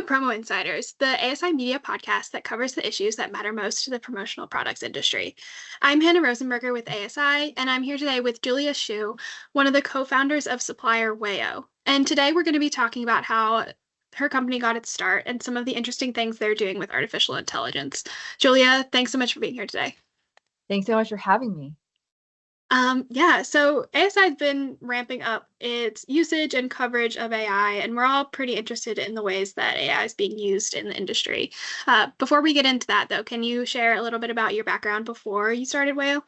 Promo Insiders, the ASI Media podcast that covers the issues that matter most to the promotional products industry. I'm Hannah Rosenberger with ASI, and I'm here today with Julia Shu, one of the co-founders of Supplier Wayo. And today we're going to be talking about how her company got its start and some of the interesting things they're doing with artificial intelligence. Julia, thanks so much for being here today. Thanks so much for having me. So ASI's been ramping up its usage and coverage of AI, and we're all pretty interested in the ways that AI is being used in the industry. Before we get into that, though, can you share a little bit about your background before you started Wayo?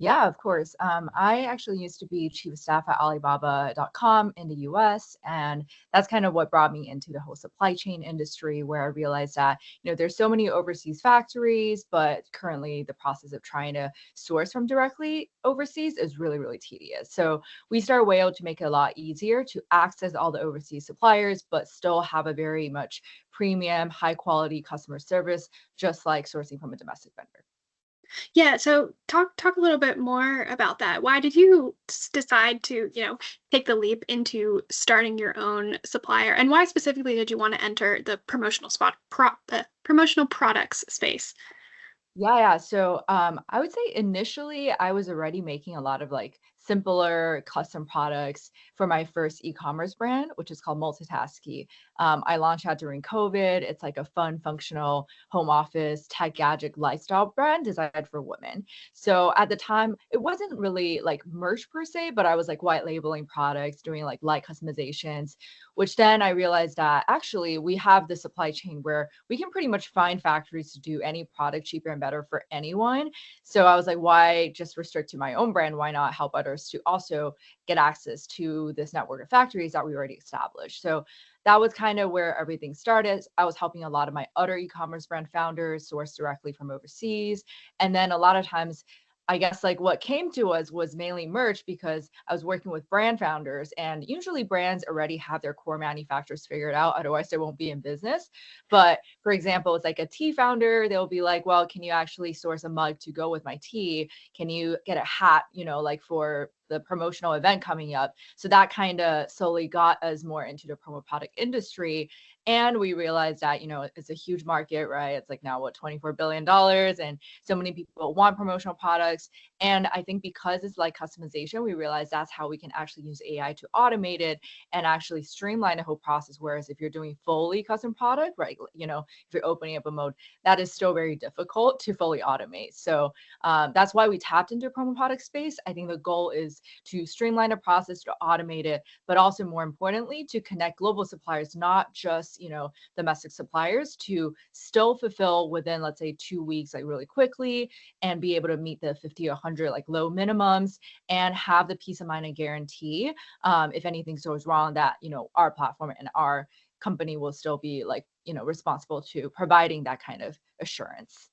Yeah, of course. I actually used to be chief of staff at Alibaba.com in the US, and that's kind of what brought me into the whole supply chain industry, where I realized that, there's so many overseas factories, but currently the process of trying to source from directly overseas is really, really tedious. So we started Wayo to make it a lot easier to access all the overseas suppliers, but still have a very much premium, high quality customer service, just like sourcing from a domestic vendor. Yeah, so talk a little bit more about that. Why did you decide to, take the leap into starting your own supplier, and why specifically did you want to enter the promotional products space? Yeah. So I would say initially I was already making a lot of like simpler custom products for my first e-commerce brand, which is called Multitasky. I launched that during COVID. It's like a fun, functional home office tech gadget lifestyle brand designed for women. So at the time, it wasn't really like merch per se, but I was like white labeling products, doing like light customizations, which then I realized that actually we have the supply chain where we can pretty much find factories to do any product cheaper and better for anyone. So I was like, why just restrict to my own brand? Why not help others to also get access to this network of factories that we already established? So that was kind of where everything started. I was helping a lot of my other e-commerce brand founders source directly from overseas. And then a lot of times, I guess like what came to us was mainly merch because I was working with brand founders, and usually brands already have their core manufacturers figured out. Otherwise, they won't be in business. But for example, it's like a tea founder. They'll be like, well, can you actually source a mug to go with my tea? Can you get a hat, like for the promotional event coming up? So that kind of slowly got us more into the promo product industry. And we realized that, it's a huge market, right? It's like now what, $24 billion, and so many people want promotional products. And I think because it's like customization, we realized that's how we can actually use AI to automate it and actually streamline the whole process. Whereas if you're doing fully custom product, right, if you're opening up a mode, that is still very difficult to fully automate. So that's why we tapped into promo product space. I think the goal is to streamline the process, to automate it, but also more importantly, to connect global suppliers, not just, domestic suppliers, to still fulfill within, let's say, 2 weeks, like really quickly, and be able to meet the 50 or 100 like low minimums and have the peace of mind and guarantee if anything goes wrong that, our platform and our company will still be like, responsible to providing that kind of assurance.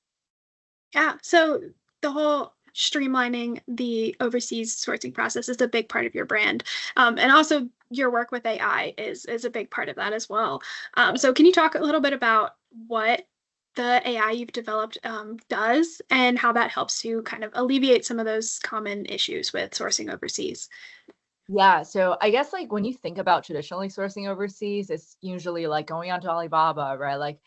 Yeah, so the whole streamlining the overseas sourcing process is a big part of your brand. And also your work with AI is a big part of that as well. So can you talk a little bit about what the AI you've developed does and how that helps to kind of alleviate some of those common issues with sourcing overseas? Yeah, so I guess like when you think about traditionally sourcing overseas, it's usually like going onto Alibaba, right? Like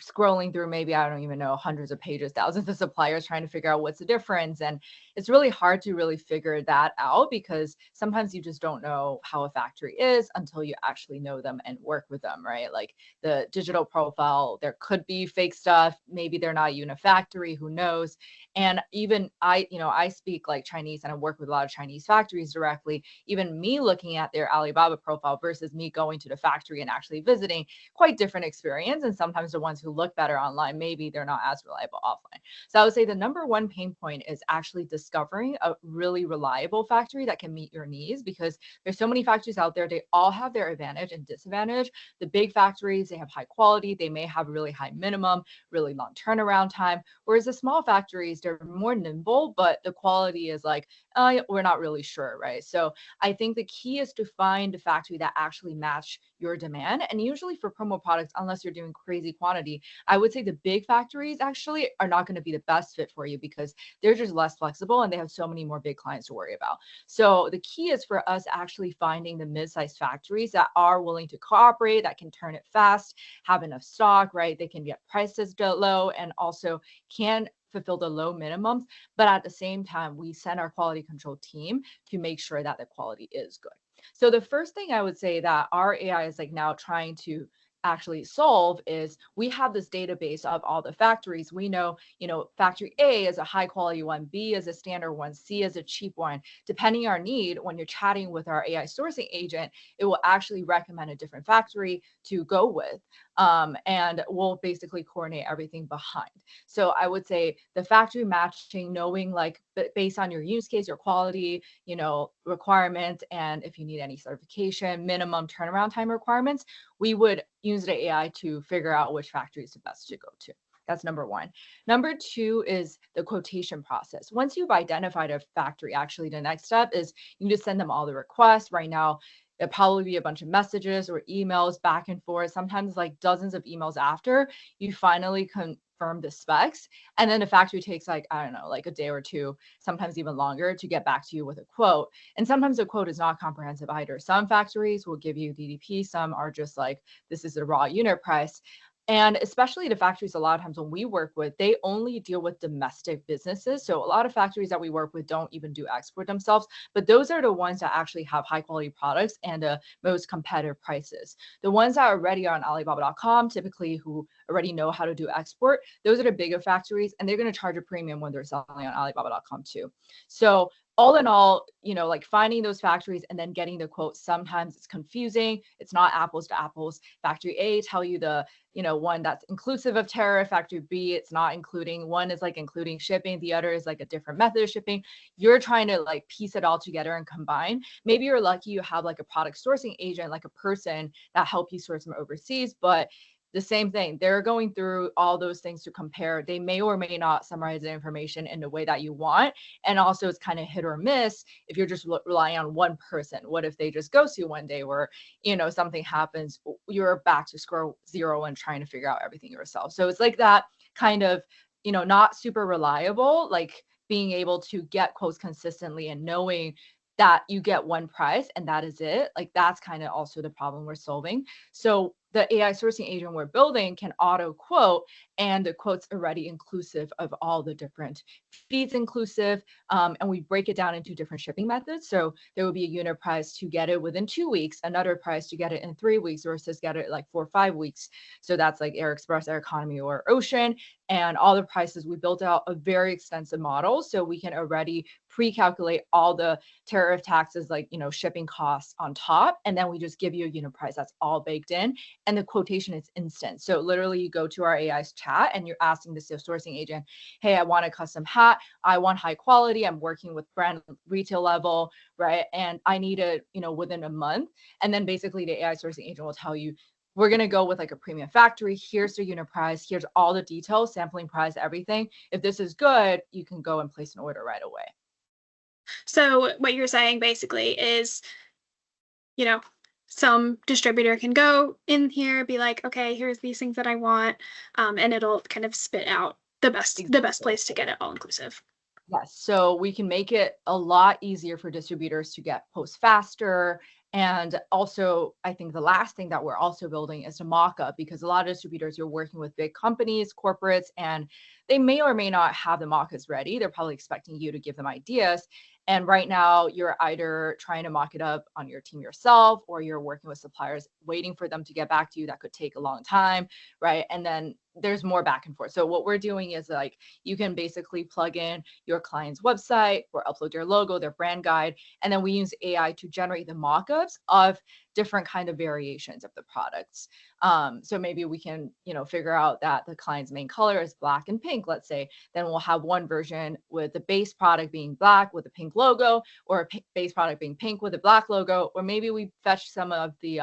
scrolling through maybe, I don't even know, hundreds of pages, thousands of suppliers trying to figure out what's the difference. And it's really hard to really figure that out because sometimes you just don't know how a factory is until you actually know them and work with them, right? Like the digital profile, there could be fake stuff. Maybe they're not even a factory, who knows? And even I speak like Chinese and I work with a lot of Chinese factories directly. Even me looking at their Alibaba profile versus me going to the factory and actually visiting, quite different experience. And sometimes the ones who look better online, maybe they're not as reliable offline. So I would say the number one pain point is actually discovering a really reliable factory that can meet your needs, because there's so many factories out there. They all have their advantage and disadvantage. The big factories, they have high quality. They may have really high minimum, really long turnaround time. Whereas the small factories, they're more nimble, but the quality is like, we're not really sure, right? So I think the key is to find a factory that actually match your demand. And usually for promo products, unless you're doing crazy quantities, ready. I would say the big factories actually are not going to be the best fit for you because they're just less flexible and they have so many more big clients to worry about. So the key is for us actually finding the mid-sized factories that are willing to cooperate, that can turn it fast, have enough stock, right? They can get prices low and also can fulfill the low minimums, but at the same time, we send our quality control team to make sure that the quality is good. So the first thing I would say that our AI is like now trying to actually solve is we have this database of all the factories. We know, factory A is a high quality one, B is a standard one, C is a cheap one. Depending on our need, when you're chatting with our AI sourcing agent, it will actually recommend a different factory to go with. And we'll basically coordinate everything behind. So I would say the factory matching, knowing like based on your use case, your quality, requirements, and if you need any certification, minimum turnaround time requirements, we would use the AI to figure out which factory is the best to go to. That's number one. Number two is the quotation process. Once you've identified a factory, actually, the next step is you just send them all the requests. Right now, it'll probably be a bunch of messages or emails back and forth, sometimes like dozens of emails after you finally confirm the specs. And then the factory takes like, I don't know, like a day or two, sometimes even longer to get back to you with a quote. And sometimes the quote is not comprehensive either. Some factories will give you DDP, some are just like, this is the raw unit price. And especially the factories, a lot of times when we work with, they only deal with domestic businesses. So a lot of factories that we work with don't even do export themselves, but those are the ones that actually have high quality products and the most competitive prices. The ones that are already on Alibaba.com, typically who already know how to do export, those are the bigger factories, and they're going to charge a premium when they're selling on Alibaba.com too. So all in all, like finding those factories and then getting the quote, sometimes it's confusing. It's not apples to apples. Factory A tell you the, one that's inclusive of tariff. Factory B, it's not including. One is like including shipping. The other is like a different method of shipping. You're trying to like piece it all together and combine. Maybe you're lucky you have like a product sourcing agent, like a person that help you source from overseas, but the same thing. They're going through all those things to compare. They may or may not summarize the information in the way that you want. And also it's kind of hit or miss if you're just relying on one person. What if they just ghost you one day where, something happens, you're back to square zero and trying to figure out everything yourself. So it's like that kind of, not super reliable, like being able to get quotes consistently and knowing that you get one price and that is it. Like that's kind of also the problem we're solving. So the AI sourcing agent we're building can auto quote, and the quote's already inclusive of all the different fees inclusive. And we break it down into different shipping methods. So there will be a unit price to get it within 2 weeks, another price to get it in 3 weeks versus get it like 4 or 5 weeks. So that's like Air Express, Air Economy, or Ocean. And all the prices, we built out a very extensive model so we can already pre-calculate all the tariff taxes, like, shipping costs on top. And then we just give you a unit price that's all baked in. And the quotation is instant. So literally you go to our AI's chat and you're asking the sales sourcing agent, hey, I want a custom hat. I want high quality. I'm working with brand retail level, right? And I need it, within a month. And then basically the AI sourcing agent will tell you, we're going to go with like a premium factory. Here's the unit price. Here's all the details, sampling price, everything. If this is good, you can go and place an order right away. So what you're saying basically is, some distributor can go in here, be like, okay, here's these things that I want, and it'll kind of spit out the best place to get it all inclusive. Yes. So we can make it a lot easier for distributors to get posts faster. And also, I think the last thing that we're also building is a mock-up, because a lot of distributors, you're working with big companies, corporates, and they may or may not have the mock-ups ready. They're probably expecting you to give them ideas. And right now, you're either trying to mock it up on your team yourself, or you're working with suppliers, waiting for them to get back to you. That could take a long time, right? And then there's more back and forth. So what we're doing is like, you can basically plug in your client's website or upload their logo, their brand guide, and then we use AI to generate the mock-ups of different kind of variations of the products. So maybe we can, figure out that the client's main color is black and pink, let's say. Then we'll have one version with the base product being black with a pink logo, or a base product being pink with a black logo. Or maybe we fetch some of the,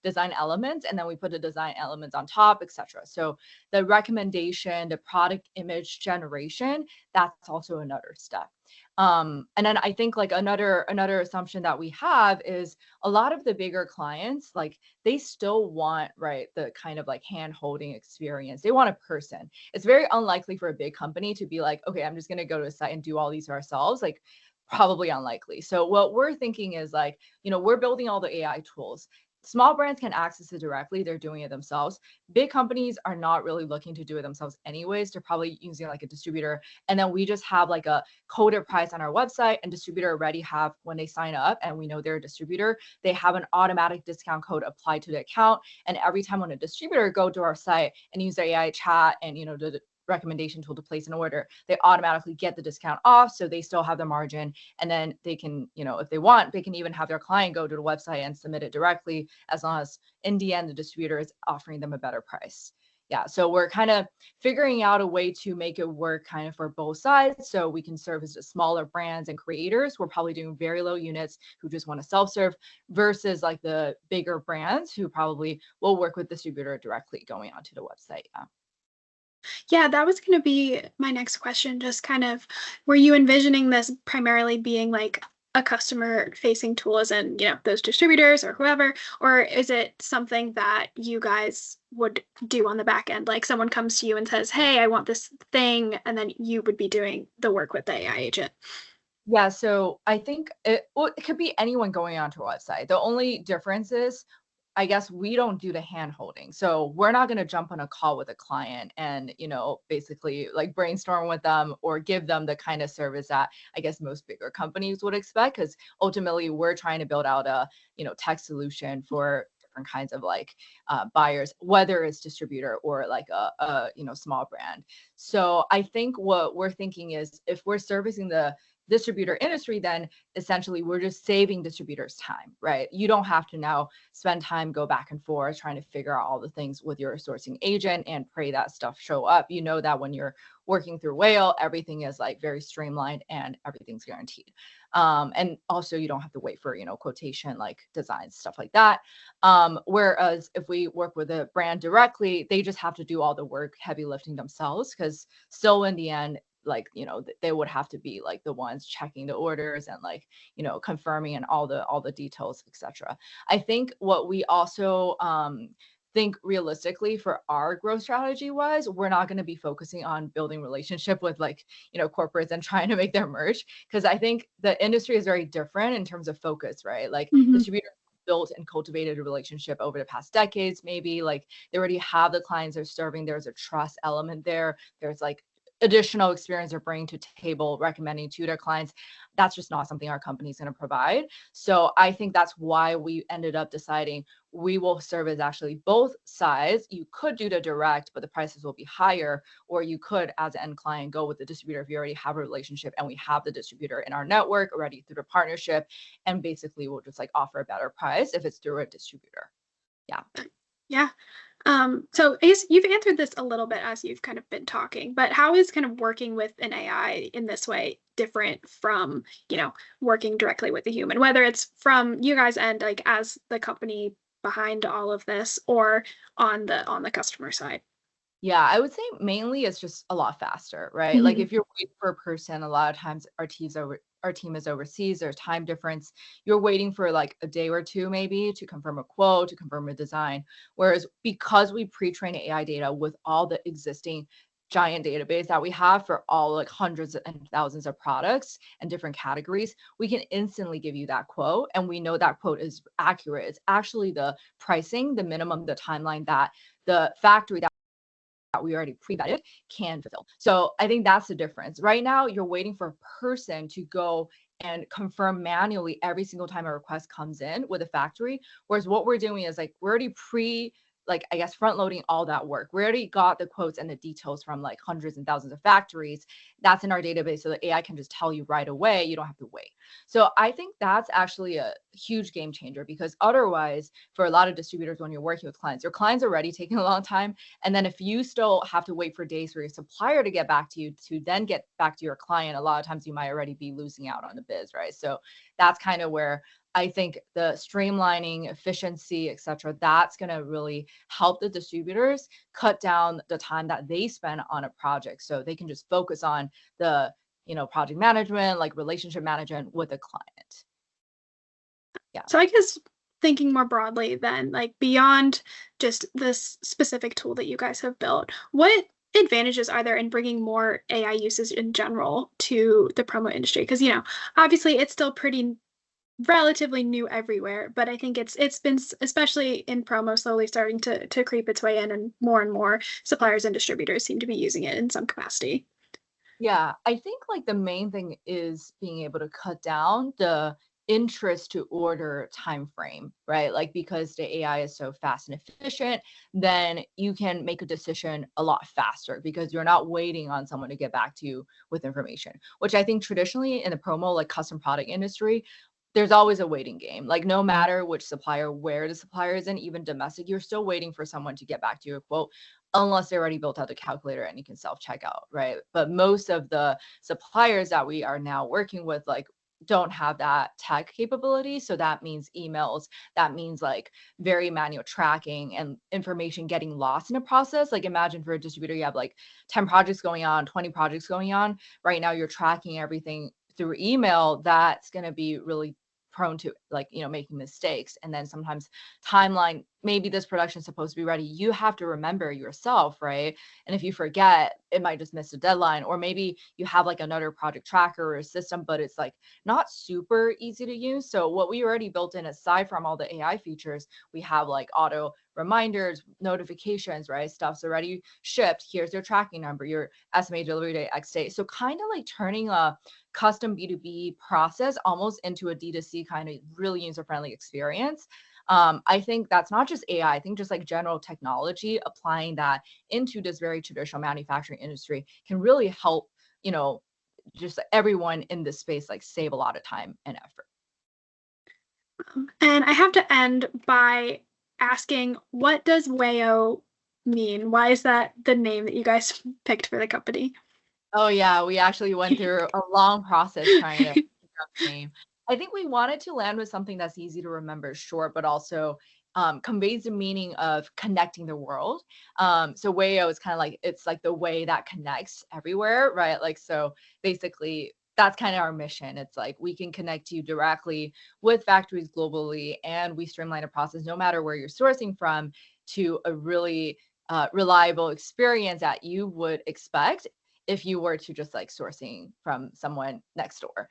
design elements, and then we put the design elements on top, etc. So the recommendation, the product image generation, that's also another step. And then I think like another assumption that we have is a lot of the bigger clients, like they still want, right, the kind of like hand holding experience. They want a person. It's very unlikely for a big company to be like, okay, I'm just going to go to a site and do all these ourselves. Like, probably unlikely. So what we're thinking is like, we're building all the AI tools. Small brands can access it directly. They're doing it themselves. Big companies are not really looking to do it themselves anyways. They're probably using like a distributor. And then we just have like a coded price on our website, and distributor already have, when they sign up and we know they're a distributor, they have an automatic discount code applied to the account. And every time when a distributor go to our site and use their AI chat and, the recommendation tool to place an order, they automatically get the discount off. So they still have the margin. And then they can, if they want, they can even have their client go to the website and submit it directly, as long as in the end, the distributor is offering them a better price. Yeah. So we're kind of figuring out a way to make it work kind of for both sides. So we can service the smaller brands and creators who are probably doing very low units, who just want to self-serve, versus like the bigger brands who probably will work with distributor directly going onto the website. Yeah. Yeah, that was going to be my next question. Just kind of, were you envisioning this primarily being like a customer facing tool, as in, those distributors or whoever, or is it something that you guys would do on the back end? Like someone comes to you and says, hey, I want this thing, and then you would be doing the work with the AI agent. Yeah, so I think it could be anyone going onto a website. The only difference is, I guess we don't do the hand holding. So we're not going to jump on a call with a client and, basically like brainstorm with them or give them the kind of service that I guess most bigger companies would expect. Because ultimately we're trying to build out a, tech solution for different kinds of like buyers, whether it's distributor or like a small brand. So I think what we're thinking is, if we're servicing the distributor industry, then essentially we're just saving distributors time, right? You don't have to now spend time, go back and forth trying to figure out all the things with your sourcing agent and pray that stuff show up. You know that when you're working through Wayo, everything is like very streamlined and everything's guaranteed. And also you don't have to wait for, quotation, like designs, stuff like that. Whereas if we work with a brand directly, they just have to do all the work, heavy lifting themselves, because still in the end, like, they would have to be like the ones checking the orders and like, confirming and all the details, etc. I think what we also think realistically for our growth strategy was, we're not going to be focusing on building relationship with like, corporates and trying to make their merch, because I think the industry is very different in terms of focus, right? Like distributors built and cultivated a relationship over the past decades, maybe like they already have the clients they're serving. There's a trust element there. There's like additional experience they're bringing to table, recommending to their clients. That's just not something our company is going to provide. So I think that's why we ended up deciding we will service actually both sides. You could do the direct, but the prices will be higher, or you could, as an end client, go with the distributor if you already have a relationship and we have the distributor in our network already through the partnership, and basically we'll just like offer a better price if it's through a distributor. Yeah. Yeah. So I guess you've answered this a little bit as you've kind of been talking, but how is kind of working with an AI in this way different from, working directly with a human, whether it's from you guys' end, like as the company behind all of this, or on the customer side? Yeah, I would say mainly it's just a lot faster, right? Like if you're waiting for a person, a lot of times our team is overseas, there's time difference. You're waiting for like a day or two maybe to confirm a quote, to confirm a design. Whereas because we pre-train AI data with all the existing giant database that we have for all like hundreds and thousands of products and different categories, we can instantly give you that quote. And we know that quote is accurate. It's actually the pricing, the minimum, the timeline that the factory that we already pre-vetted can fulfill. So I think that's the difference. Right now, you're waiting for a person to go and confirm manually every single time a request comes in with a factory. Whereas what we're doing is like, we're already like, I guess, front loading all that work. We already got the quotes and the details from like hundreds and thousands of factories. That's in our database. So the AI can just tell you right away. You don't have to wait. So I think that's actually a huge game changer, because otherwise, for a lot of distributors, when you're working with clients, your clients are already taking a long time. And then if you still have to wait for days for your supplier to get back to you to then get back to your client, a lot of times you might already be losing out on the biz, right? So that's kind of where I think the streamlining, efficiency, et cetera, that's going to really help the distributors cut down the time that they spend on a project. So they can just focus on the project management, like relationship management with a client. Yeah. So I guess thinking more broadly then, like beyond just this specific tool that you guys have built, what advantages are there in bringing more AI usage in general to the promo industry? Because, obviously it's still pretty relatively new everywhere, but I think it's been especially in promo slowly starting to creep its way in, and more suppliers and distributors seem to be using it in some capacity. Yeah, I think like the main thing is being able to cut down the interest to order time frame, right? Like because the AI is so fast and efficient, then you can make a decision a lot faster because you're not waiting on someone to get back to you with information, which I think traditionally in the promo like custom product industry, there's always a waiting game. Like no matter which supplier, where the supplier is in, even domestic, you're still waiting for someone to get back to you a quote unless they already built out the calculator and you can self check out, right? But most of the suppliers that we are now working with, like, don't have that tech capability. So that means emails, that means like very manual tracking and information getting lost in a process. Like imagine for a distributor, you have like 10 projects going on, 20 projects going on. Right now you're tracking everything through email. That's going to be really prone to like making mistakes. And then sometimes timeline, maybe this production is supposed to be ready, you have to remember yourself, right? And if you forget, it might just miss a deadline. Or maybe you have like another project tracker or a system, but it's like not super easy to use. So what we already built in, aside from all the AI features, we have like auto reminders, notifications, right? Stuff's already shipped, here's your tracking number, your estimated delivery date X day. So kind of like turning a custom B2B process almost into a D2C kind of really user-friendly experience. I think that's not just AI. I think just like general technology, applying that into this very traditional manufacturing industry can really help, just everyone in this space like save a lot of time and effort. And I have to end by asking, what does Wayo mean? Why is that the name that you guys picked for the company? Oh yeah, we actually went through a long process trying to figure out the name. I think we wanted to land with something that's easy to remember, short, but also conveys the meaning of connecting the world. So Wayo is kind of like it's like the way that connects everywhere, right? Like so basically that's kind of our mission. It's like we can connect you directly with factories globally, and we streamline a process no matter where you're sourcing from to a really reliable experience that you would expect if you were to just like sourcing from someone next door.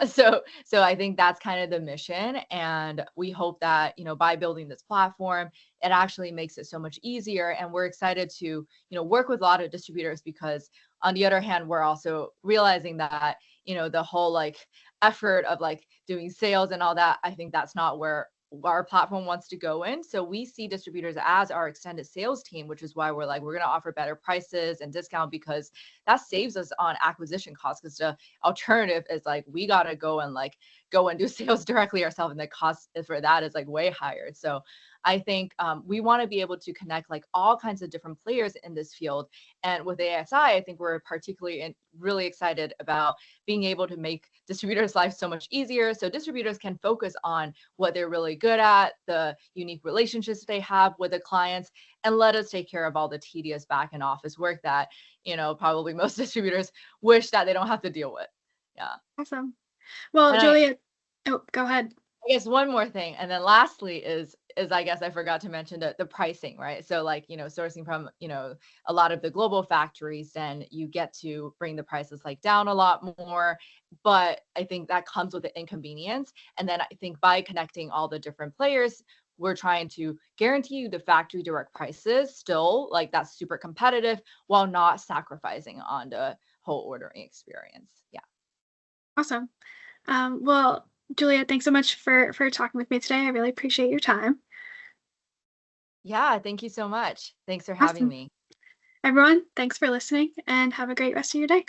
So I think that's kind of the mission. And we hope that, by building this platform, it actually makes it so much easier. And we're excited to, work with a lot of distributors because on the other hand, we're also realizing that, the whole like effort of like doing sales and all that, I think that's not where our platform wants to go in. So we see distributors as our extended sales team, which is why we're going to offer better prices and discount because that saves us on acquisition costs. Because the alternative is like we got to go and do sales directly ourselves, and the cost for that is like way higher. So I think we want to be able to connect like all kinds of different players in this field. And with ASI, I think we're particularly really excited about being able to make distributors' lives so much easier. So distributors can focus on what they're really good at, the unique relationships they have with the clients, and let us take care of all the tedious back and office work that, probably most distributors wish that they don't have to deal with. Yeah. Awesome. Well, And Juliet, oh, go ahead. I guess one more thing, and then lastly is I guess I forgot to mention the pricing, right? So like sourcing from a lot of the global factories, then you get to bring the prices like down a lot more. But I think that comes with the inconvenience. And then I think by connecting all the different players, we're trying to guarantee you the factory direct prices still like that's super competitive while not sacrificing on the whole ordering experience. Yeah. Awesome. Well, Juliet, thanks so much for talking with me today. I really appreciate your time. Yeah. Thank you so much. Thanks for having Awesome. me. Everyone, thanks for listening and have a great rest of your day.